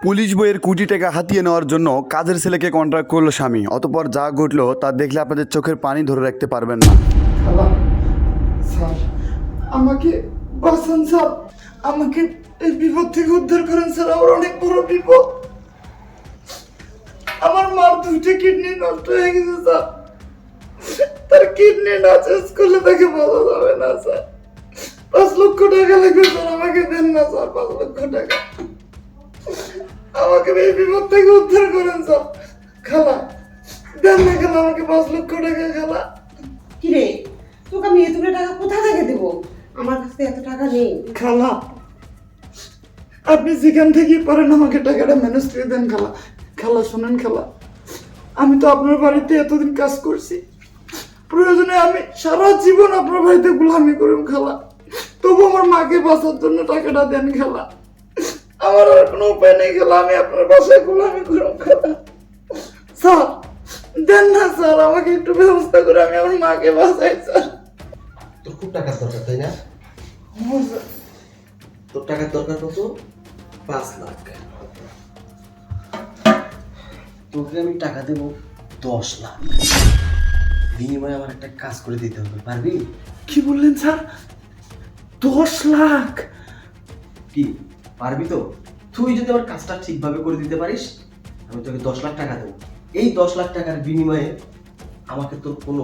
Police বইয়ের কোটি টাকা হাতিয়ে নেওয়ার জন্য কাজের ছেলেকে কন্ট্রাক্ট করলো স্বামী। অতঃপর যা ঘটলো তা দেখলে আপনাদের চোখের পানি ধরে রাখতে পারবেন না। খালা স্যার, আমাকে বাঁচান স্যার, আমাকে এই বিপদ থেকে উদ্ধার করেন স্যার। আমার অনেক বড় বিপদ। আমার মার 2টা কিডনি নষ্ট হয়ে গেছে স্যার। তার কিডনি না চেঞ্জ করলে তাকে বলা যাবে না স্যার। 5 লক্ষ টাকা লাগবে স্যার, আমাকে দেন না স্যার 5 লক্ষ টাকা। আমাকে এই বিপদ থেকে উদ্ধার করেন স্যার। খালা দেন না খালা, আমাকে 5 লক্ষ টাকা খালা। কিরে, তোকে আমি এতগুলো টাকা কোথা থেকে দেবো? আমার কাছে এত টাকা নেই। খালা আপনি যেখান থেকে পারেন আমাকে টাকাটা ম্যানেজ করে দেন খালা। খালা শোনেন খালা, আমি তো আপনার বাড়িতে এতদিন কাজ করছি, প্রয়োজনে আমি সারা জীবন আপনার বাড়িতে গোলামি করুম খালা, তবু আমার মাকে বাঁচার জন্য টাকাটা দেন খালা। আমার আর কোনো উপায় নেই খালা, আমি আপনার বাসায় গোলামি করুম খালা। স্যার দেন না স্যার, আমাকে একটু ব্যবস্থা করে আমি আমার মাকে বাঁচাই স্যার। তোর খুব টাকার দরকার তাই না? ও স্যার, তোর টাকার দরকার কত? 5 লাখ। তোকে আমি টাকা দেব 10 লাখ, বিনিময়ে আমার একটা কাজ করে দিতে হবে, পারবি? কি বললেন স্যার? 10 লাখ? কি পারবি তো? তুই যদি আমার কাজটা ঠিকভাবে করে দিতে পারিস আমি তোকে 10 লাখ টাকা দেবো। এই 10 লাখ টাকার বিনিময়ে আমাকে তোর কোনো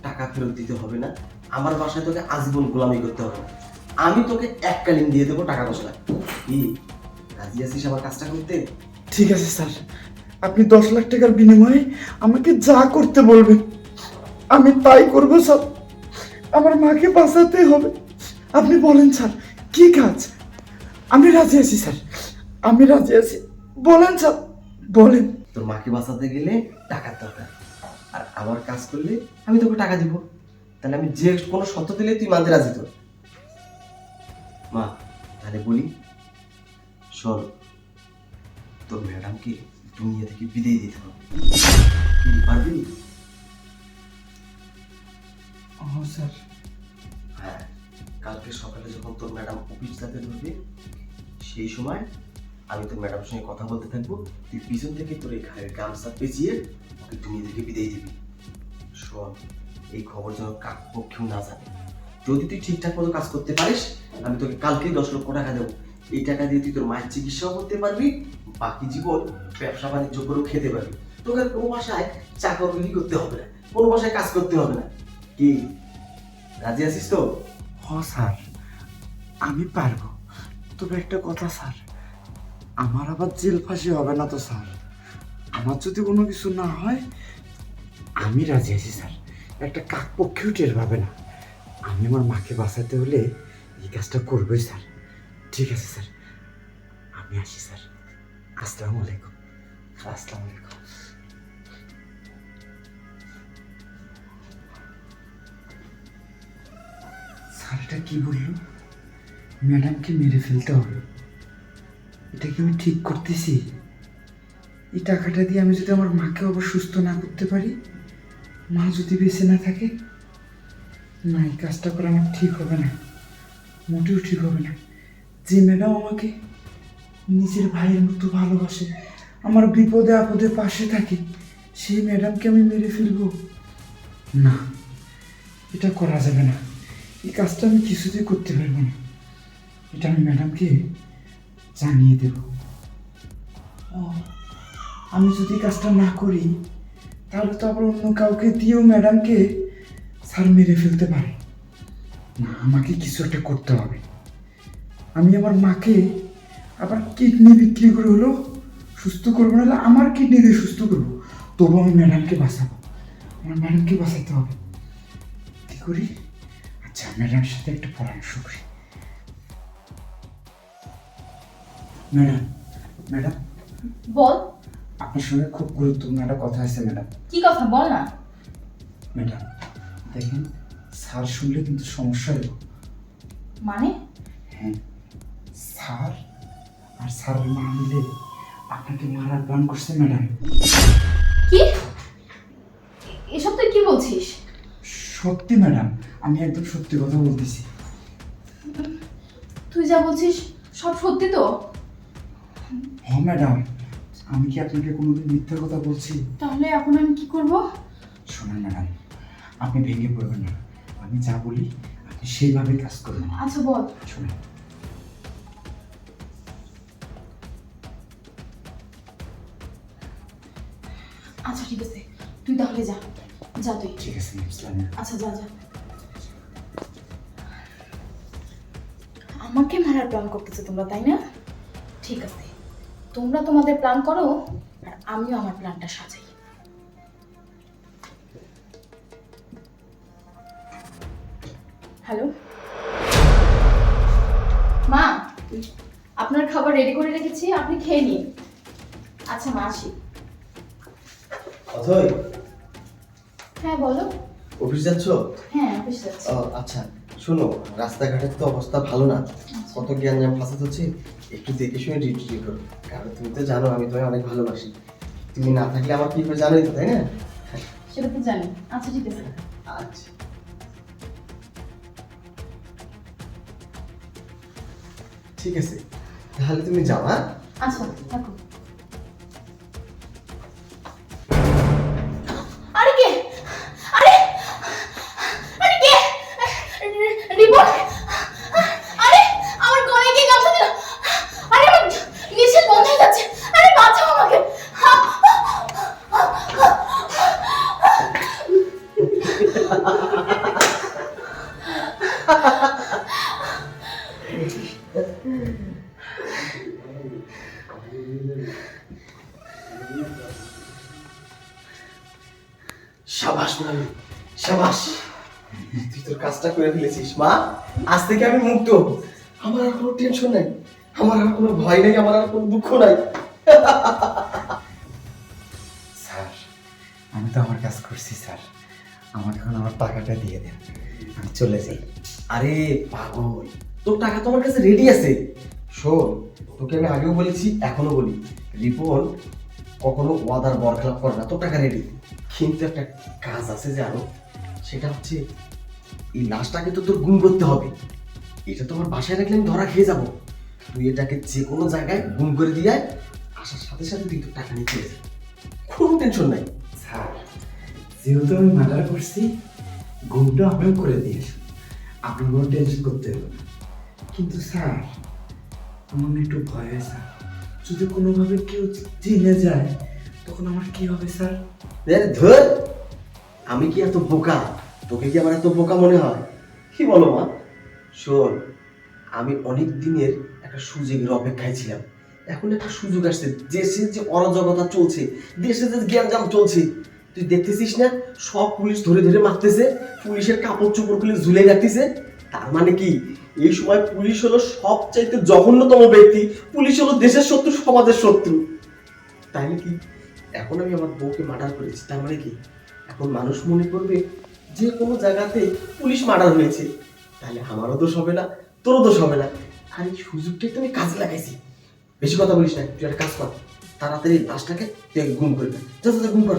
টাকা ফেরত দিতে হবে না, আমার বাসায় তোকে আজীবন গোলামি করতে হবে না। আমি তোকে এককালীন দিয়ে দেবো টাকা 10 লাখ। কি রাজি আছিস আমার কাজটা করতে? ঠিক আছে স্যার, আপনি 10 লাখ টাকার বিনিময়ে আমাকে যা করতে বলবেন আমি তাই করবো স্যার। আমার মাকে বাঁচাতে হবে। আপনি বলেন স্যার কি কাজ? আমি রাজি আছি স্যার, আমি রাজি আছি। বলেন স্যার বলেন। তোর মাকে বাঁচাতে গেলে টাকার দরকার, আর আমার কাজ করলে আমি তোকে টাকা দিব। তাহলে আমি যে কোনো শর্ত দিলে তুই মানতে রাজি তোর? মা তাহলে বলি শোন, তোর ম্যাডামকে দুনিয়া থেকে বিদায় দিতে হবে। কি পারবি? ও স্যার। হ্যাঁ, কালকে সকালে যখন তোর ম্যাডাম অফিস যেতে ধরবে সেই সময় আমি তোর ম্যাডামের সঙ্গে কথা বলতে থাকবো, তুই পিছন থেকে তোর এই ঘাড়ের গামছা পেঁচিয়ে ওকে দুনিয়া থেকে বিদায় দিবি। শোন, এই খবর যেন কাক পক্ষেও না জানে। যদি তুই ঠিকঠাক মতো কাজ করতে পারিস আমি তোকে কালকেই 10 লক্ষ টাকা দেবো। এই টাকা দিয়ে তুই তোর মায়ের চিকিৎসাও করতে পারবি, বাকি জীবন ব্যবসা বাণিজ্য করেও খেতে পারবি। তোকে আর কোনো বাসায় চাকরগিরি করতে হবে না, কোনো বাসায় কাজ করতে হবে না। কি রাজি আছিস তো? হ স্যার, আমি পারবো। তবে একটা কথা স্যার, আমার আবার জেল ফাঁসি হবে না তো স্যার? আমার যদি কোনো কিছু না হয় আমি রাজি আছি স্যার। একটা কাক পক্ষেও টের পাবে না। আমি আমার মাকে বাঁচাতে হলে এই কাজটা করবোই স্যার। ঠিক আছে স্যার, আমি আসি স্যার। আসসালামু আলাইকুম। আসসালামু আলাইকুম। স্যার এটা কি বললো? ম্যাডামকে মেরে ফেলতে হবে? এটা কি আমি ঠিক করতেছি? এই টাকাটা দিয়ে আমি যদি আমার মাকে আবার সুস্থ না করতে পারি, মা যদি বেঁচে না থাকে, না এই কাজটা করা আমার ঠিক হবে না, মোটেও ঠিক হবে না। যে ম্যাডাম আমাকে নিজের ভাইয়ের মতো ভালোবাসে, আমার বিপদে আপদে পাশে থাকে, সেই ম্যাডামকে আমি মেরে ফেলবো? না, এটা করা যাবে না। এই কাজটা আমি কিছুতেই করতে পারবো না। এটা আমি ম্যাডামকে জানিয়ে দেব। ও, আমি যদি কাজটা না করি তাহলে তো আবার অন্য কাউকে দিয়েও ম্যাডামকে স্যার মেরে ফেলতে পারে। না, আমাকে কিছু একটা করতে হবে। আমি আমার মাকে আবার কিডনি বিক্রি করে হলেও সুস্থ করবো, নাহলে আমার কিডনি দিয়ে সুস্থ করবো, তবু আমি ম্যাডামকে বাঁচাবো। আমার ম্যাডামকে বাঁচাতে হবে। কি করি? আচ্ছা, ম্যাডামের সাথে একটা পরামর্শ করি। ম্যাডাম, ম্যাডাম বল। আপনার সঙ্গে খুব গুরুত্বপূর্ণ একটা কথা আছে ম্যাডাম। কি কথা বল না। ম্যাডাম দেখেন, স্যার শুনলে কিন্তু সমস্যা হলো। মানে? হ্যাঁ, স্যার আর স্যারের মা মিলে আপনাকে মারার প্ল্যান করছে ম্যাডাম। কি? এসব তুই কি বলছিস? সত্যি ম্যাডাম, আমি একদম সত্যি কথা বলতেছি। তুই যা বলছিস সব সত্যি তো? হ্যাঁ ম্যাডাম, আমি কি আপনাকে কোনোদিন মিথ্যা কথা বলছি? তাহলে এখন আমি কি করব? শোনেন ম্যাডাম, আপনি ভেঙে পড়বেন না। আমি যা বলি আপনি সেইভাবে কাজ করবেন। আচ্ছা বল। শোনেন, আচ্ছা ঠিক আছে, তুই তাহলে যা, যা তুই। ঠিক আছে ইসলামিয়া। আচ্ছা যা যা। আমাকে মারার প্ল্যান করতেছো তোমরা, তাই না? ঠিক আছে, তোমরা তোমাদের প্ল্যান করো আর আমিও আমার প্ল্যানটা সাজাই। হ্যালো মা, আপনার খাবার রেডি করে রেখেছি, আপনি খেয়ে নিন। আচ্ছা মা, আসি। অথই, হ্যাঁ বলো। অফিস যাচ্ছ? হ্যাঁ অফিস যাচ্ছি। আচ্ছা শোনো, রাস্তাঘাটের তো অবস্থা ভালো না, কত জ্ঞানজাম ফাঁসাত হচ্ছে, একটু দেখে শুনে ডিউটি করো, কারণ তুমি তো জানো আমি তোমায় অনেক ভালোবাসি। তুমি না থাকলে আমার কি করে জানোই তো, তাই না? সেটা তো জানি। আচ্ছা ঠিক আছে। আচ্ছা ঠিক আছে, তাহলে তুমি যাও। হ্যাঁ আচ্ছা থাকো। আরে কে? আরে আরে কে? রিপোর্ট। আরে আমার গলায় কে গামছা দিল? আরে আমার নিশ্চয় বন্ধ হয়ে যাচ্ছে। আরে বাঁচাও আমাকে। শাবাশ মামি, শাবাশ, তুই তোর কাজটা করে ফেলেছিস মা। আজ থেকে আমি মুক্ত, আমার আর কোনো টেনশন নাই, আমার আর কোনো ভয় নেই, আমার আর কোনো দুঃখ নাই। স্যার, আমি তো আমার কাজ করছি স্যার, আমাকে এখন আমার টাকাটা দিয়ে দেন, আমি চলে যাই। আরে পাগল, তোর টাকা তো আমার কাছে রেডি আছে। শোন, তোকে আমি আগেও বলেছি এখনো বলি, রিপন কখনো ওয়াদার বরখেলাপ করে না। তোর টাকা রেডি, কিন্তু একটা কাজ আছে জানো, সেটা হচ্ছে এই লাশটাকে তো তোর গুম করতে হবে। এটা তো আমার বাসায় রাখলে আমি ধরা খেয়ে যাবো। তুই এটাকে যে কোনো জায়গায় গুম করে দিয়ে আয়, আসার সাথে সাথে তুই তোর টাকা নিয়ে চলে যা, কোনো টেনশন নাই। স্যার, যেহেতু আমি মার্ডার করছি, ঘুমটা আমিও করে দিয়েছি, আপনার কোনো টেনশন করতে হবে না। কিন্তু স্যার, আমার না একটু ভয় হয় স্যার, যদি কোনোভাবে কেউ জেনে যায় তখন আমার কি হবে স্যার? আরে ধর, আমি কি এত বোকা? তোকে কি আমার এত বোকা মনে হয়? কি বলো মা? শোন, আমি অনেক দিনের একটা সুযোগের অপেক্ষায় ছিলাম, এখন একটা সুযোগ আসছে। দেশে যে অরাজকতা চলছে, দেশে যে জ্ঞানজাম চলছে, তুই দেখতেছিস না? সব পুলিশ ধরে ধরে মারতেছে, পুলিশের কাপড় চোপড় খুলে ঝুলে রাখতেছে। তার মানে কি, এই সময় পুলিশ হলো সবচাইতে জঘন্যতম ব্যক্তি, পুলিশ হলো দেশের শত্রু, সমাজের শত্রু। তাই নাকি? এখন আমি আমার বউকে মার্ডার করেছি, তার মানে কি এখন মানুষ মনে করবে যে কোনো জায়গাতে পুলিশ মার্ডার হয়েছে, তাহলে আমারও দোষ হবে না, তোরও দোষ হবে না। আর এই সুযোগটাই তো আমি কাজে লাগাইছি। বেশি কথা বলিস না, তুই একটা কাজ কর, তাড়াতাড়ি লাশটাকে তুই গুম করে দে, যা যা গুম কর।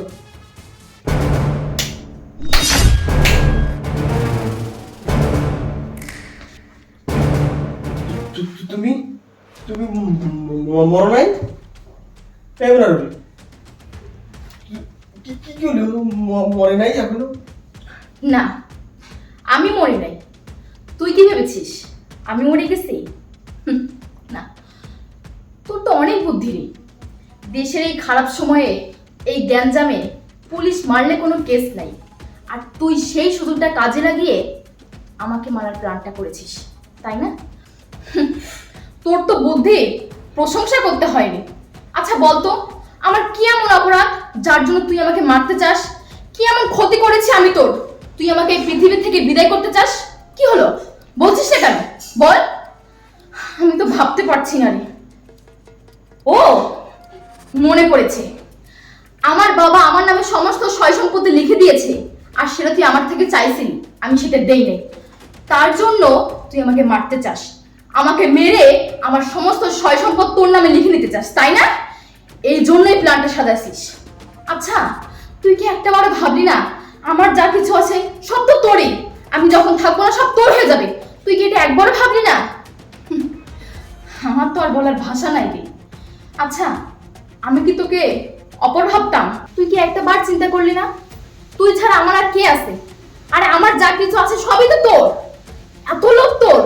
তুমি তুমি মরো নাই? কি হলো, মরে নাই এখনো? না, আমি মরি নাই। তুই কি ভেবেছিস আমি মরে গেছি? না, তোর তো অনেক বুদ্ধি রে। দেশের এই খারাপ সময়ে, এই গ্যাঞ্জামে পুলিশ মারলে কোনো কেস নাই, আর তুই সেই সুযোগটা কাজে লাগিয়ে আমাকে মারার প্ল্যানটা করেছিস, তাই না? তোর তো বুদ্ধি প্রশংসা করতে হয়নি। আচ্ছা বলতো, আমার কি এমন অপরাধ যার জন্য তুই আমাকে মারতে চাস? কি এমন ক্ষতি করেছি আমি তোর, তুই আমাকে এই পৃথিবী থেকে বিদায় করতে চাস? কি হলো, বলছিস না কেন? বল। আমি তো ভাবতে পারছি না রে। ও মনে পড়েছে, আমার বাবা আমার নামে সমস্ত সয় সম্পত্তি লিখে দিয়েছে, আর সেটা তুই আমার থেকে চাইছিলি, আমি সেটা দেই নাই। তার জন্য তুই আমাকে মারতে চাস, আমাকে মেরে আমার সমস্ত সয় সম্পদ তোর নামে লিখে নিতে চাস, তাই না? এই জন্যই প্ল্যানটা সাজাছিস। আচ্ছা, তুই কি একটা বারে ভাবলি না আমার যা কিছু আছে সব তো তোরই, আমি যখন থাকবো না সব তোর হয়ে যাবে? তুই কি এটা একবারও ভাবলি না? আমার তো আর বলার ভাষা নাই রে। আচ্ছা, আমি কি তোকে অপর ভাবতাম? তুই কি একটা বার চিন্তা করলি না তুই ছাড়া আমার আর কে আছে? আরে আমার যা কিছু আছে সবই তো তোর। এত লোক তোর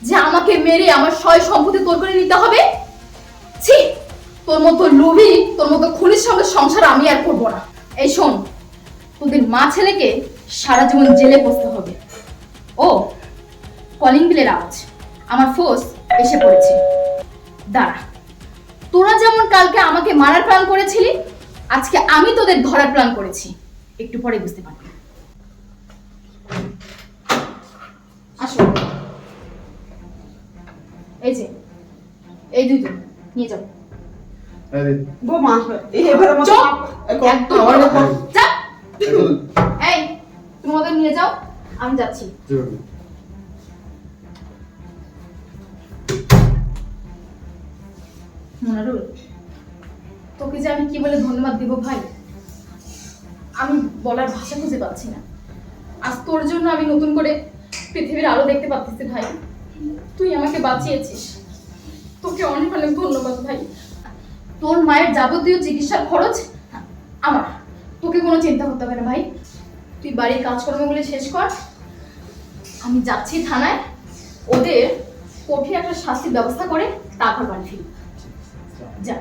যে আমাকে মেরে আমার সয় সম্পত্তি তোর করে নিতে হবে? ছি, তোর মতো লোভী, তোর মতো খুনির সঙ্গে সংসার আমি আর করবো না। এই শোন, তোদের মা ছেলেকে সারা জীবন জেলে বসতে হবে। ও, কলিং বেলের আওয়াজ, আমার ফোর্স এসে পড়েছে। দাঁড়া, তোরা যেমন কালকে আমাকে মারার প্ল্যান করেছিলি, আজকে আমি তোদের ধরার প্ল্যান করেছি। একটু পরে বুঝতে পারবি। আসো, এই যে এই দুইজন নিয়ে যাও। বৌমা এবার আমার চুপ! একদম যা। এই, তুমি ওদের নিয়ে যাও, আমি যাচ্ছি। মনারুল, তোকে যে আমি কি বলে ধন্যবাদ দিব ভাই, আমি বলার ভাষা খুঁজে পাচ্ছি না। আজ তোর জন্য আমি নতুন করে পৃথিবীর আলো দেখতে পাচ্ছি ভাই। তুই আমাকে বাঁচিয়েছিস, তোকে অনেক অনেক ধন্যবাদ ভাই। তোর মায়ের যাবতীয় চিকিৎসার খরচ আমার, তোকে কোনো চিন্তা করতে হবে না ভাই। তুই বাড়ির কাজকর্মগুলি শেষ কর, আমি যাচ্ছি থানায়। ওদের কঠিন একটা শাস্তির ব্যবস্থা করে তারপর বাড়ি ফিরি। যা।